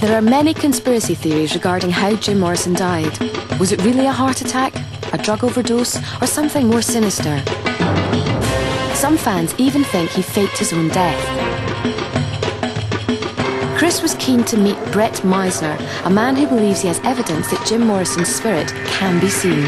There are many conspiracy theories regarding how Jim Morrison died. Was it really a heart attack, a drug overdose, or something more sinister? Some fans even think he faked his own death. Chris was keen to meet Brett Meisner, a man who believes he has evidence that Jim Morrison's spirit can be seen.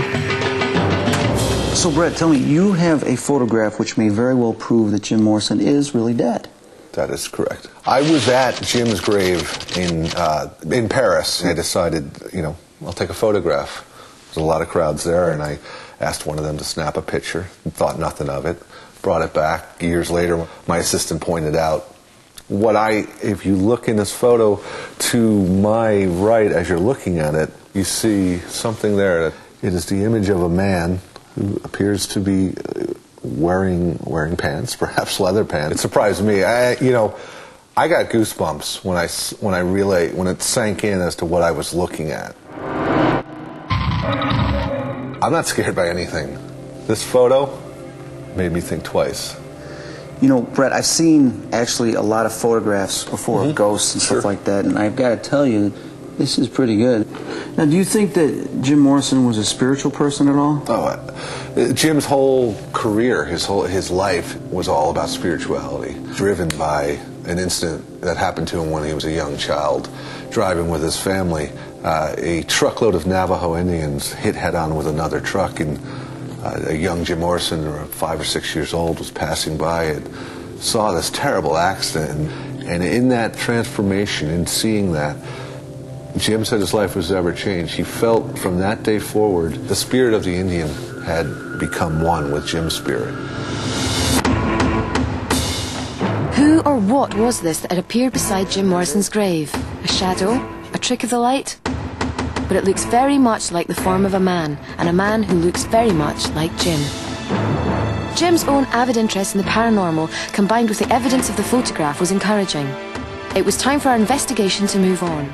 So Brett, tell me, you have a photograph which may very well prove that Jim Morrison is really dead. That is correct. I was at Jim's grave in Paris. I decided, I'll take a photograph. There's a lot of crowds there, and I asked one of them to snap a picture and thought nothing of it. Brought it back. Years later, my assistant pointed out, if you look in this photo to my right as you're looking at it, you see something there. It is the image of a man who appears to be wearing pants, perhaps leather pants. It surprised me. I got goosebumps when it sank in as to what I was looking at. I'm not scared by anything. This photo made me think twice. Brett, I've seen actually a lot of photographs before of ghosts and stuff like that, and I've got to tell you, this is pretty good. Now, do you think that Jim Morrison was a spiritual person at all? Jim's whole career, his life was all about spirituality, driven by an incident that happened to him when he was a young child, driving with his family. A truckload of Navajo Indians hit head-on with another truck, and a young Jim Morrison, 5 or 6 years old, was passing by and saw this terrible accident. And in that transformation, in seeing that, Jim said his life was ever changed. He felt from that day forward, the spirit of the Indian had become one with Jim's spirit. Who or what was this that had appeared beside Jim Morrison's grave? A shadow? A trick of the light? But it looks very much like the form of a man, and a man who looks very much like Jim. Jim's own avid interest in the paranormal, combined with the evidence of the photograph, was encouraging. It was time for our investigation to move on.